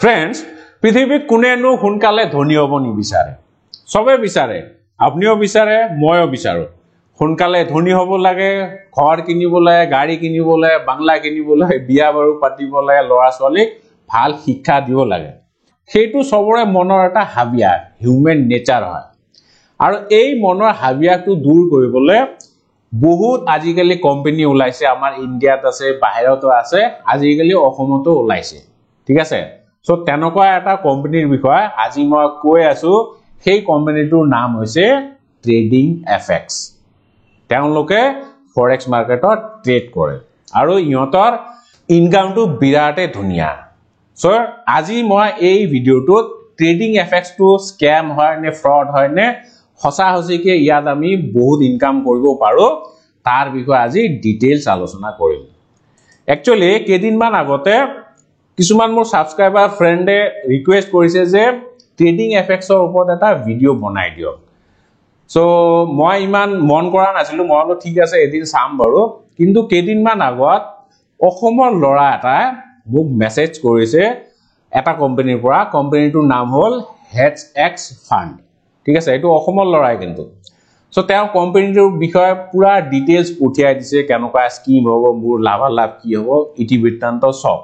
friends पृथ्वीत कोनेनो हुनकाले धनी हब निबिचारे सबे बिचारे आपनिओ बिचारे मयो बिचारो हुनकाले धनी हब लागे घर किनिबले गाड़ी किनिबले बांगला किनिबले बिया बारु पातिबले लरा छलिक ভাল শিক্ষা দিব লাগে সেইটো সবৰে মনৰ এটা হাবিয়া হিউম্যান নেচাৰ হয় আৰু এই মনৰ হাবিয়াটো দূৰ কৰিবলৈ বহুত আজিকালি কোম্পানী ওলাইছে আমাৰ ইন্ডিয়াত আছে বাহিৰতো আছে আজিকালি অসমতো ওলাইছে ঠিক আছে সো তেনেকুৱা এটা কোম্পানীৰ বিষয়ে আজি মই কৈ আছো সেই কোম্পানীটোৰ নাম হৈছে ট্ৰেডিং এফএক্স তেওঁলোকে ফৰেক্স মাৰ্কেটত ট্ৰেড কৰে আৰু ইহঁতৰ ইনকামটো বিৰাটে ধুনিয়া সো আজি মই এই ভিডিওটোত ট্ৰেডিং এফএক্স টু স্ক্যাম হয় নে ফ্ৰড হয় নে হসা হসিকে ইয়াত আমি বহুত ইনকাম কৰিব পাৰো তাৰ বিষয়ে আজি ডিটেইলছ আলোচনা কৰিম একচুয়ালি কেদিনমান আগতে কিছুমান মোৰ সাবস্ক্ৰাইবাৰ ফ্ৰেন্ডে ৰিকুৱেষ্ট কৰিছে যে ট্ৰেডিং এফএক্সৰ ওপৰত এটা ভিডিও বনাই দিয়ক সো মই ইমান মন কৰা নাছিলো মই হলো ঠিক আছে এদিন চাম বাৰু কিন্তু কেদিনমান আগত অসমৰ লৰা এটা মোক মেসেজ কৰিছে এটা কোম্পানীৰ পৰা কোম্পানীটোৰ নাম হল HX ফান্ড ঠিক আছে এটো অসমৰ লৰাই কিন্তু সো তেওঁ কোম্পানীটোৰ বিষয়ে পুৰা ডিটেইলছ পঠিয়াই দিছে কেনেকুৱা স্কিম হ'ব মোৰ লাভালাভ কি হ'ব ইতিবৃত্তান্ত সব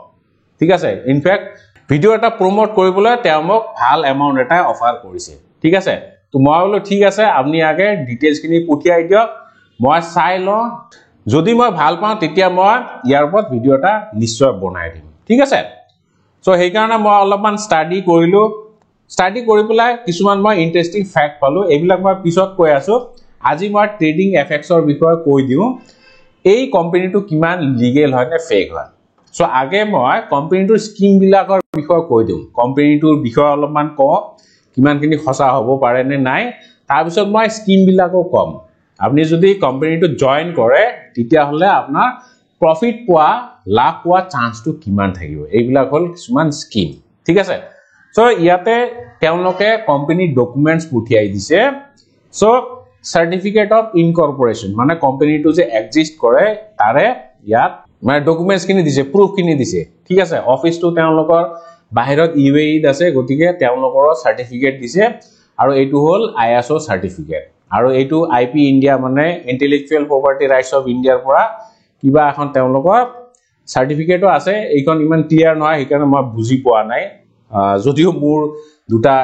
ঠিক আছে ইনফ্যাক্ট ভিডিও এটা প্ৰমোট কৰিবলৈ তেওঁ মোক ভাল এমাউন্ট এটা অফাৰ কৰিছে ঠিক আছে তো মই হলো ঠিক আছে আপনি আগে ডিটেইলছ খিনি পঠিয়াই দিয়ক মই চাই ল যদি মই ভাল পাওঁ তেতিয়া মই ইয়াৰ ওপৰত ভিডিও এটা নিশ্চয় বনাই দিম ঠিক আছে সো সেই কাৰণে মই অলপমান ষ্টাডি কৰিলো ষ্টাডি কৰি পেলাই কিছুমান মই ইন্টাৰেষ্টিং ফ্যাক্ট পালো এইবিলাক মই পিছত কৈ আছো আজি মই ট্ৰেডিং এফএক্সৰ বিষয়ে কৈ দিও এই কোম্পানীটো কিমান লিগেল হয় নে ফেক হয় সো আগে মই কোম্পানীটোৰ স্কিম বিলাকৰ বিষয়ে কৈ দিম কোম্পানীটোৰ বিষয়ে অলপমান ক কিমানখিনি হসা হ'ব পাৰে নে নাই তাৰ পিছত মই স্কিম বিলাকো কম আপনি যদি কোম্পানীটো জয়েন কৰে তেতিয়া হলে আপোনাৰ প্ৰফিট পোৱা লাভ পোৱা চান্সটো কিমান থাকিব এইবিলাক হল কিছুমান স্কিম ঠিক আছে সো ইয়াতে তেওঁলোকে কোম্পানী ডকুমেন্টস পঠিয়াই দিছে সো সার্টিফিকেট অফ ইনকর্পোরেশন মানে কোম্পানীটো যে এক্সিস্ট কৰে তাৰে ইয়াত মানে ডকুমেন্টস কিনি দিছে প্ৰুফ কিনি দিছে ঠিক আছে অফিসটো তেওঁলোকৰ বাহিৰত ইউএইত আছে গতিকে তেওঁলোকৰ সাৰ্টিফিকেট দিছে আৰু এইটো হল আইএসও সাৰ্টিফিকেট আৰু এইটো আইপি ইন্ডিয়া মানে ইন্টেলেকচুয়াল প্ৰপাৰ্টি ৰাইটস অফ ইন্ডিয়াৰ পৰা কিবা এখন তেওঁলোকৰ সাৰ্টিফিকেটও আছে এইখন ইমান ক্লিয়াৰ নহয় সেইকাৰণে মই বুজি পোৱা নাই যদিও মোৰ দুটা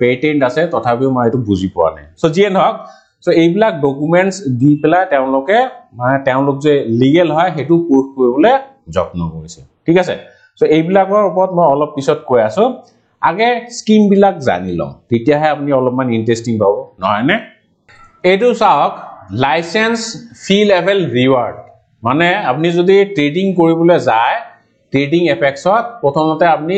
পেটেন্ট আছে তথাপিও মই এটো বুজি পোৱা নাই সো জিয়ে নহক সো এইবিলাক ডকুমেন্টস দি পেলা তেওঁলোকে মানে তেওঁলোক যে লিগেল হয় হেতু প্ৰুফ কৰিবলৈ যত্ন কৰিছে ঠিক আছে সো এইবিলাকৰ ওপৰত মই অলপ পিছত কৈ আছো আগে স্কিম বিলাক জানি লম তেতিয়াহে আপুনি অলপমান ইন্টাৰেষ্টিং পাব নহয় নে এটো চাওক লাইসেন্স ফি লেভেল ৰিৱাৰ্ড মানে আপনি যদি ট্ৰেডিং কৰিবলৈ যায় ট্ৰেডিং এফএক্সত প্ৰথমতে আপনি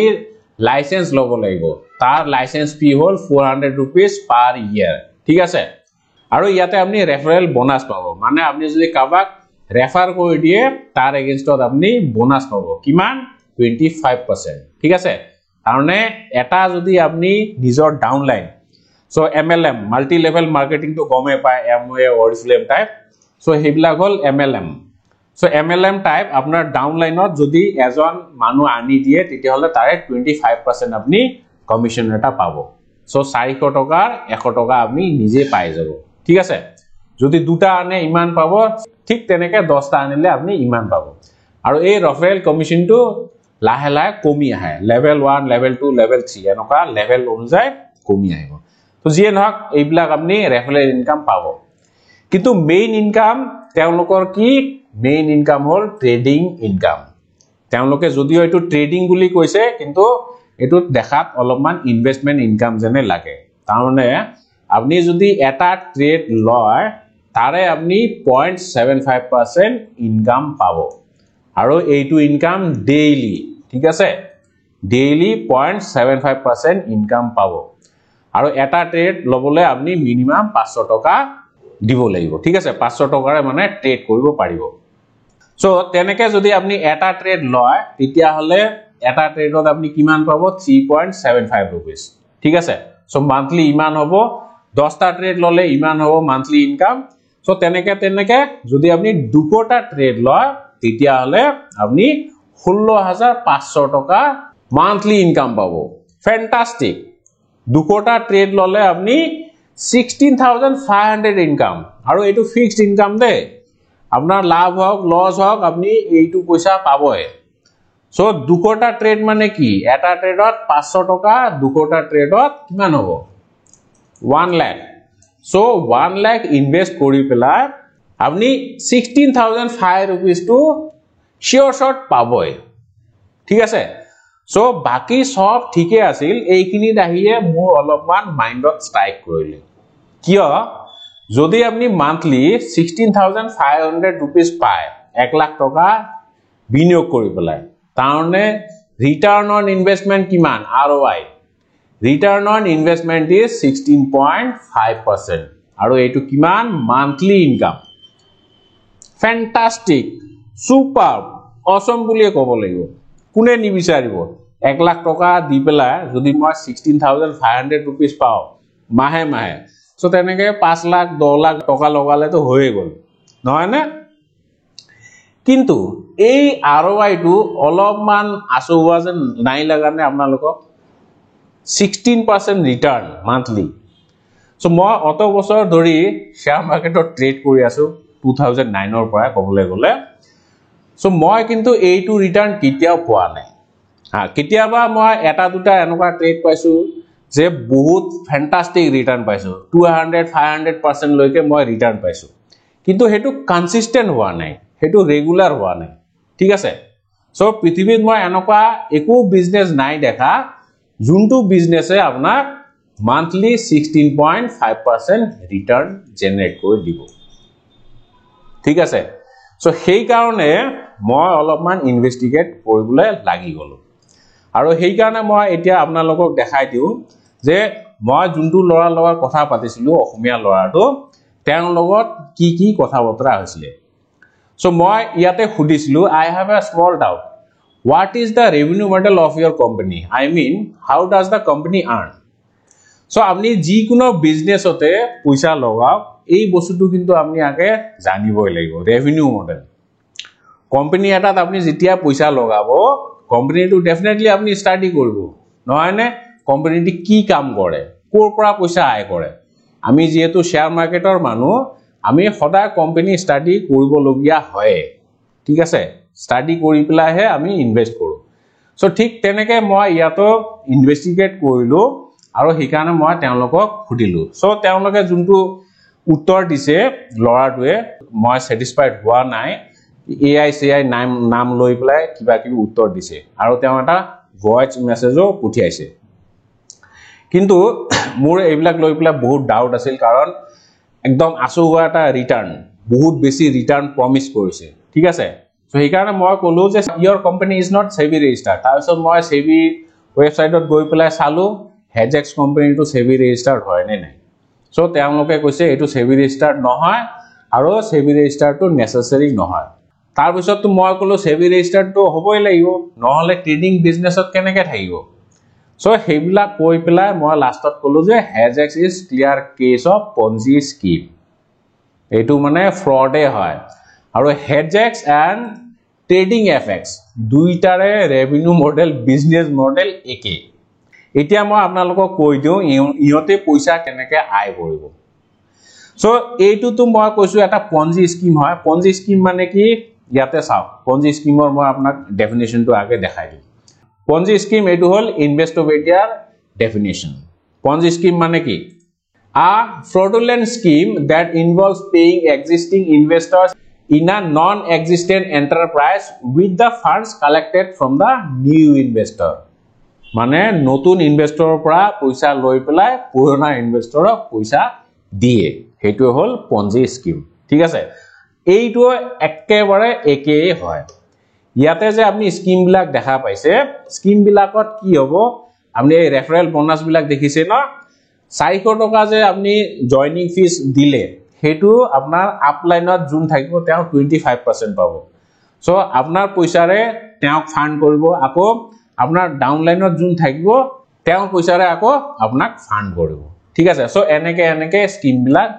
লাইসেন্স লব লাগিব তাৰ লাইসেন্স ফি হল 400 rupees per year ঠিক আছে আৰু ইয়াতে আপনি ৰেফাৰেল বোনাস পাব মানে আপনি যদি কাবাক ৰেফাৰ কৰি দিয়ে তাৰ এগেইনষ্টত আপনি বোনাস পাব কিমান 25% ঠিক আছে কাৰণে এটা যদি আপনি নিজৰ downline so MLM multi level marketing তো গমে পায় এমওয়ে অৰিফ্লেম টাইপ সো হেবিলাক হল MLM সো MLM টাইপ আপোনাৰ ডাউনলাইনত যদি এজন মানুহ আনি দিয়ে তেতিয়া হলে তাৰে 25% আপনি কমিশন এটা পাব সো 400 টকাৰ 100 টকা আপনি নিজে পাই যাব ঠিক আছে যদি দুটা আনে ইমান পাব ঠিক তেনেকে 10টা আনিলে আপনি ইমান পাব আৰু এই ৰেফাৰেল কমিশনটো লাহে লাহে কমি আহে লেভেল 1 লেভেল 2 লেভেল 3 এনেকুৱা লেভেল অনুযায়ী কমি আহিব তো জিয়ে নহক এইবিলাক আপনি ৰেফাৰেল ইনকাম পাব কিন্তু মেইন ইনকাম তেওঁলোকৰ কি মেইন ইনকাম হল ট্ৰেডিং ইনকাম তেওঁলোকে যদিও এটো ট্ৰেডিং বুলি কৈছে কিন্তু এটো দেখাত অলপমান ইনভেষ্টমেন্ট ইনকাম যেনে লাগে তাৰমানে আপনি যদি এটা ট্ৰেড লয় তাৰে আপনি 0.75% ইনকাম পাব আৰু এইটো ইনকাম ডেইলি ঠিক আছে ডেইলি 0.75% ইনকাম পাব আৰু এটা ট্ৰেড লবলৈ আপনি মিনিমাম 500 টকা দিব লাগিব ঠিক আছে 500 টকাৰে মানে ট্ৰেড কৰিব পাৰিব সো তেনেকে যদি আপনি এটা ট্ৰেড লয় তেতিয়া হলে এটা ট্ৰেডত আপনি কিমান পাব 3.75 rupees ঠিক আছে সো মান্থলি ইমান হ'ব 10টা ট্ৰেড ললে ইমান হ'ব মান্থলি ইনকাম সো তেনেকে যদি আপনি দুটা ট্ৰেড লয় তেতিয়া হলে আপনি 16500 টকা মান্থলি ইনকাম পাবো ফ্যান্টাস্টিক দুটা ট্রেড ললে আপনি 16500 ইনকাম আৰু এটো ফিক্সড ইনকাম দে আপনার লাভ হোক লস হোক আপনি এইটো পয়সা পাবই সো দুটা ট্রেড মানে কি এটা ট্রেডত 500 টাকা দুটা ট্রেডত কিমান হ'ব 1 লাখ সো 1 লাখ ইনভেস্ট কৰি পেলাই আপনি 16500 rupees টু শিওর শট পাবই ঠিক আছে সো বাকি সব ঠিকই আছিল এইখিনি দাহিয়ে মোৰ অলপমান মাইন্ডত স্ট্ৰাইক কৰিলে কিয় যদি আপনি মান্থলি 16500 rupees পায় 1 লাখ টাকা বিনিয়োগ কৰি পেলাই তাৰণে ৰিটাৰ্ণ অন ইনভেষ্টমেন্ট কিমান ROI return on investment is 16.5% আৰু এইটো কিমান monthly income fantastic super Assam বুলিয়ে ক'ব লাগিব কোনে নিবিচাৰিব 1 লাখ টাকা দি পেলাই যদি মই 16500 rupees পাও মাহে মাহে সো তেনেকে 5 লাখ 10 লাখ টাকা লগালে তো হয়ে গল নহয় না কিন্তু এই ROI টু অলপমান আসুৱা যেন নাই লাগানে আপোনালোকক 16% ৰিটাৰ্ণ মান্থলি সো মই অত বছৰ ধৰি শেয়াৰ মাৰ্কেটত ট্ৰেড কৰি আছো 2009 ৰ পৰা ক'বলৈ গলে সো মই কিন্তু এইটো ৰিটাৰ্ণ কেতিয়াও পোৱা নাই কেতিয়াবা মই এটা দুটা এনেকুৱা ট্ৰেড পাইছো যে বহুত ফ্যান্টাস্টিক ৰিটাৰ্ণ পাইছো 200-500% লৈকে মই ৰিটাৰ্ণ পাইছো কিন্তু হেতু কনসিস্টেন্ট হোৱা নাই হেতু ৰেগুলাৰ হোৱা নাই ঠিক আছে সো পৃথিৱীত মই এনেকুৱা একো বিজনেস নাই দেখা যোনটো বিজনেসে আপোনাক monthly 16.5% ৰিটাৰ্ণ জেনাৰেট কৰি দিব ঠিক আছে সো সেই কাৰণে মই অলপমান ইনভেস্টিগেট কৰিবলৈ লাগি গলো আৰু সেই কাৰণে মই এতিয়া আপোনালোকক দেখাই দিও যে মই যোনটো লৰা লগৰ কথা পাতিছিলো অসমীয়া লৰাটো তেওঁৰ লগত কি কথা বতৰা হৈছিল সো মই ইয়াতে খুদিছিলো I have a small doubt what is the revenue model of your company I mean how does the company earn so আপনি যি কোনো বিজনেসতে পইচা লগাওক এই বস্তুটো কিন্তু আপনি আগে জানিবই লাগিব ৰেভিনিউ মডেল কোম্পানি এটাত আপনি যেতিয়া পইচা লগাব কোম্পানিটো ডেফিনেটলি আপনি স্টাডি কৰিব নহয়নে কোম্পানিটি কি কাম কৰে কোৰ পৰা পইচা আয় কৰে আমি যেহেতু শেয়াৰ মাৰ্কেটৰ মানুহ আমি সদায় কোম্পানি স্টাডি কৰিব লগিয়া হয় ঠিক আছে স্টাডি কৰি পেলাহে আমি ইনভেস্ট কৰো সো ঠিক তেনেকে মই ইয়াতো ইনভেস্টিগেট কৰিলো আৰু হিকানে মই তেওঁলোকক খুদিলো সো তেওঁলোকে যোনটো উত্তৰ দিছে লৰাটোৱে মই স্যাটিসফাইড হোৱা নাই AI নাম লৈ পেলাই কিবা কিবি উত্তৰ দিছে আৰু তেওঁ এটা ভয়েস মেসেজও পঠিয়াইছে কিন্তু মোৰ এইবিলাক লৈ পেলাই বহুত ডাউট আছিল কাৰণ একদম আসুৱা এটা ৰিটাৰ্ণ বহুত বেছি ৰিটাৰ্ণ প্ৰমিস কৰিছে ঠিক আছে সো এই কাৰণে মই কলো যে your company is not SEBI registered তাৰপিছত মই SEBI ওয়েবসাইটত গৈ পেলাই চালো Hegex company to SEBI registered হয় নে নাই সো তেওঁলোকে কৈছে এটো SEBI registered নহয় আৰু SEBI registered to necessary নহয় তাৰ পিছত তো মই কলো SEBI registered to হ'বই লাগিব নহলে ট্ৰেডিং বিজনেছত কেনেকৈ থাকিব সো হেবিলা কৈ পেলাই মই লাষ্টত কলো যে Hegex is clear case of Ponzi scheme এটো মানে ফ্ৰডে হয় আৰু Hegex and trading FX দুইটাৰে ৰেভিনিউ মডেল বিজনেস মডেল একে এতিয়া মই আপোনালোকক কৈ দিও ইহতে পইচা কেনেকৈ আয় কৰিব সো এইটো তো মই কৈছো এটা Ponzi scheme হয় Ponzi scheme মানে কি ইয়াতে চাও Ponzi scheme মই আপোনাক ডেফিনিশন তো আগে দেখাই দিম Ponzi scheme এটো হল ইনভেস্টমেন্টৰ ডেফিনিশন Ponzi scheme মানে কি a fraudulent scheme that involves paying existing investors in a non-existent enterprise with the funds collected from the new investor মানে নতুন ইনভেস্টৰৰ পৰা পইচা লৈ পেলাই পুৰণা ইনভেস্টৰক পইচা দিয়ে হেতু হল Ponzi scheme ঠিক আছে এইটো একেবাৰে একেই হয় ইয়াতে যে আপনি স্কিম বিলাক দেখা পাইছে স্কিম বিলাকত কি হ'ব আপনি এই ৰেফাৰেল বোনাস বিলাক দেখিছে না 400 টাকা যে আপনি জয়নিং ফিস দিলে হেতু আপোনাৰ আপলাইনত জুন থাকিব তেওঁ 25% পাব সো আপোনাৰ পইচাৰে তেওঁ ফান্ড কৰিব আকৌ আপোনাৰ ডাউনলাইনত জুন থাকিব তেওঁ পইচাৰে আকৌ আপোনাক ফান্ড কৰিব ঠিক আছে সো এনেকে স্কিম বিলাক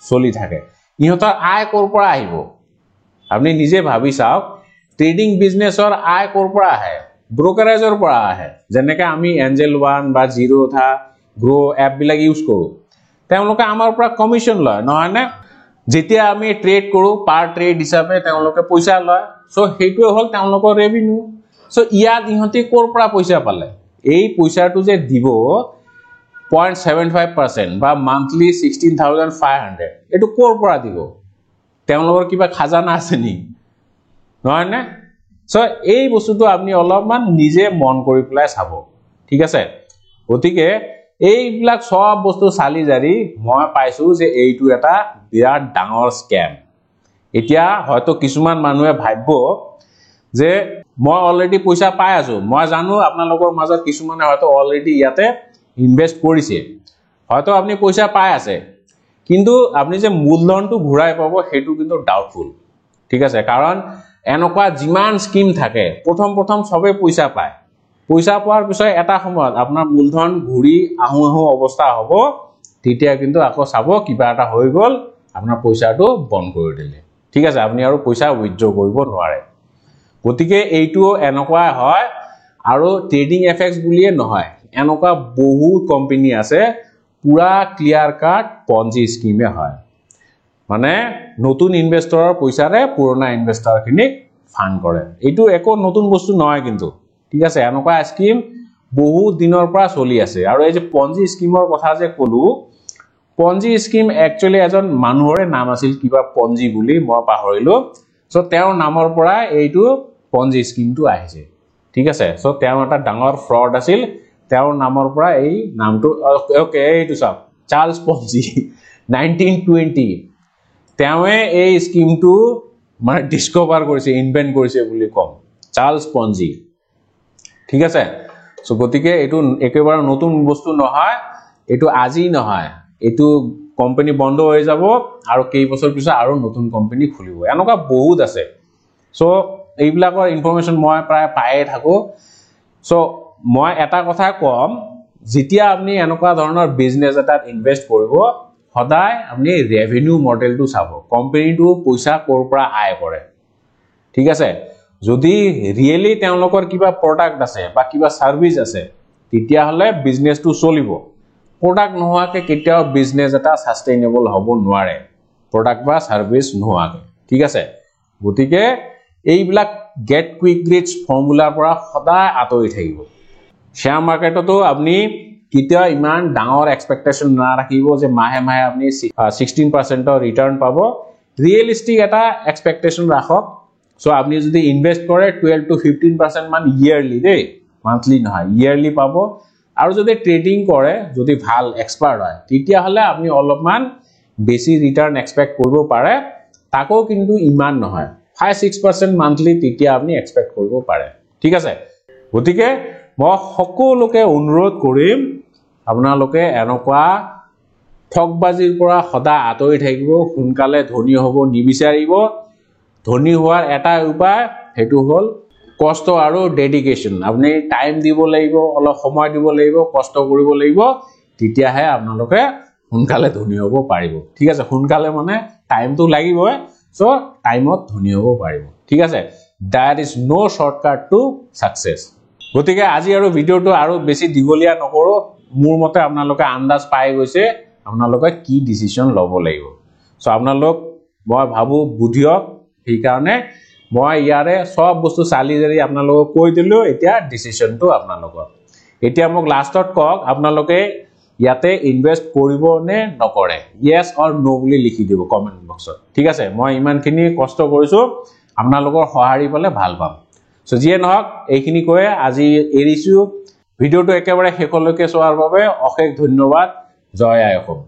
চলি থাকে ইহতৰ আয় কৰ পৰা আহিব আপনি নিজে ভাবি চাওক ট্ৰেডিং বিজনেসৰ আয় কৰ পৰা আহে ব্ৰোকাৰেজৰ পৰা আহে যেনেকৈ আমি এঞ্জেল 1 বা জিৰোধা গ্ৰো এপ বিলাক ইউজ কৰো তেওঁলোকে আমাৰ পৰা কমিশন লয় নহয় নে যেতিয়া আমি ট্ৰেড কৰো পাৰ ট্ৰেড হিচাপে তেওঁলোকে পইচা লয় সো হেইটোৱে হল তেওঁলোকৰ ৰেভিনিউ সো ইয়াত ইহঁতি কৰ পৰা পইচা পালে এই পইচাটো যে দিব 0.75% বা মান্থলি 16500 এটো কৰ পৰা দিব তেওঁলোকৰ কিবা খাজানা আছে নি নহয় নে সো এই বস্তুটো আপনি অলপমান নিজে মন কৰি প্লাই চাব ঠিক আছে গতিকে এইবিলাক সব বস্তু চালি জাৰি মই পাইছো যে এইটো এটা বিৰাট ডাঙৰ স্ক্যাম এতিয়া হয়তো কিছুমান মানুহে ভাবিব যে মই অলৰেডি পইচা পাই আছো মই জানো আপোনালোকৰ মাজত কিছুমানে হয়তো অলৰেডি ইয়াতে ইনভেস্ট কৰিছে হয়তো আপনি পইচা পাই আছে কিন্তু আপনি যে মূলধনটো ঘূৰাই পাব হেতু কিন্তু ডাউটফুল ঠিক আছে কাৰণ এনেকুৱা জিমান স্কিম থাকে প্ৰথম সবে পইচা পায় পইচা পোৱাৰ পিছত এটা সময়ত আপোনাৰ মূলধন ঘূৰি আহু অৱস্থা হ'ব তেতিয়া কিন্তু আকৌ চাব কিবা এটা হৈ গল আপোনাৰ পইচাটো বন্ধ কৰি দিলে ঠিক আছে আপনি আৰু পইচা উইথড্ৰ কৰিব নোৱাৰে গতিকে এইটো এনেকুৱা হয় আৰু ট্ৰেডিং এফএক্স বুলিয়ে নহয় এনেকুৱা বহুত কোম্পানী আছে পুৰা ক্লিয়াৰ কাট পঞ্জি স্কিমে হয় মানে নতুন ইনভেষ্টৰৰ পইচাৰে পুৰণা ইনভেষ্টৰখিনিক ফান্ড কৰে এইটো একো নতুন বস্তু নহয় কিন্তু ঠিক আছে এনেকুৱা স্কিম বহুত দিনৰ পৰা চলি আছে আৰু এই যে পঞ্জি স্কিমৰ কথা যে কলো পঞ্জি স্কিম একচুয়ালি এজন মানুহৰে নাম আছিল কিবা পঞ্জি বুলি মই পাহৰিলো সো তেওঁৰ নামৰ পৰা এইটো পঞ্জি স্কিমটো আহিছে ঠিক আছে সো তেওঁ এটা ডাঙৰ ফ্ৰড আছিল তেওঁৰ নামৰ পৰা এই নামটো ওকে এইটো সব চাৰ্লছ পঞ্জি 1920 তেওঁৱে এই স্কিমটো মানে ডিসকভাৰ কৰিছে ইনভেন্ট কৰিছে বুলি কম চাৰ্লছ পঞ্জি ঠিক আছে সো গতিকে এটো একেবাৰে নতুন বস্তু নহয় এটো আজি নহয় এটো কোম্পানী বন্ধ হৈ যাব আৰু কেই বছৰ পিছত আৰু নতুন কোম্পানী খুলিব এনেকুৱা বহুত আছে সো এইবিলাকৰ ইনফৰমেশন মই প্ৰায় পায়ে থাকো সো মই এটা কথা কম যেতিয়া আপনি এনেকুৱা ধৰণৰ বিজনেস এটাত ইনভেস্ট কৰিব সদায় আপনি ৰেভিনিউ মডেলটো চাব কোম্পানীটো পইচা কৰ পৰা আয় কৰে ঠিক আছে যদি ৰিয়েলি তেওঁলোকৰ কিবা প্ৰডাক্ট আছে বা কিবা সাৰ্ভিস আছে তেতিয়া হলে বিজনেসটো চলিব প্ৰডাক্ট নোহোৱাকে কেতিয়াও বিজনেস এটা সাস্টেইনেবল হ'ব নোৱাৰে প্ৰডাক্ট বা সাৰ্ভিস নোহোৱাকে ঠিক আছে গতিকে এইবিলাক গেট কুইক ৰিচ ফৰ্মুলাৰ পৰা সদায় আতৰি থাকিব শেয়াৰ মাৰ্কেটতো আপনি কিটা ইমান ডাঙৰ এক্সপেক্টেশন না ৰাখিব যে মাহে মাহে আপনি 16% ৰিটাৰ্ণ পাব ৰিয়েলিস্টিক এটা এক্সপেক্টেশন ৰাখক সো আপনি যদি ইনভেস্ট কৰে 12 to 15% মান ইয়াৰলি দে মান্থলি নহয় ইয়াৰলি পাব আৰু যদি ট্ৰেডিং কৰে যদি ভাল এক্সপাৰ্ট হয় তেতিয়া হলে আপনি অলপমান বেছি ৰিটাৰ্ণ এক্সপেক্ট কৰিব পাৰে তাকো কিন্তু ইমান নহয় 5-6% মান্থলি তেতিয়া আপনি এক্সপেক্ট কৰিব পাৰে ঠিক আছে গতিকে মই সকলোকে অনুৰোধ কৰিম আপোনালোকে এনেকুৱা ঠকবাজিৰ পৰা সদা আতৰি থাকিব সোনকালে ধনী হ'ব নিবিচাৰিব ধনী হোৱাৰ এটা উপায় হেতু হল কষ্ট আৰু ডেডিকেশন আপনি টাইম দিব লাগিব অলপ সময় দিব লাগিব কষ্ট কৰিব লাগিব তেতিয়াহে আপোনালোকে সোনকালে ধনী হ'ব পাৰিব ঠিক আছে সোনকালে মানে টাইমটো লাগিবই সো টাইমত ধনী হ'ব পাৰিব ঠিক আছে that is no shortcut to success গতিকে আজি আৰু ভিডিওটো আৰু বেছি দিগলীয়া নকৰো মোৰ মতে আপোনালোকে আন্দাজ পাই গৈছে আপোনালোকে কি ডিসিশন ল'ব লাগিব সো আপোনালোক মই ভাবো বুধিয়ক এই কাৰণে মই ইয়াৰে সব বস্তু চালি জাৰি আপোনালোকক কৈ দিলো এতিয়া ডিসিশনটো আপোনালোকৰ এতিয়া মোক লাষ্টত কক আপোনালোকে ইয়াতে ইনভেস্ট কৰিব নে নকৰে yes or no বুলি লিখি দিব কমেন্ট বক্সত ঠিক আছে মই ইমানখিনি কষ্ট কৰিছো আপোনালোকৰ সহাৰি পালে ভাল পাম সো যিয়ে নহক এইখিনি কৈ আজি এৰিছো ভিডিওটো একেবাৰে শেষলৈকে চোৱাৰ বাবে অশেষ ধন্যবাদ জয় আই অসম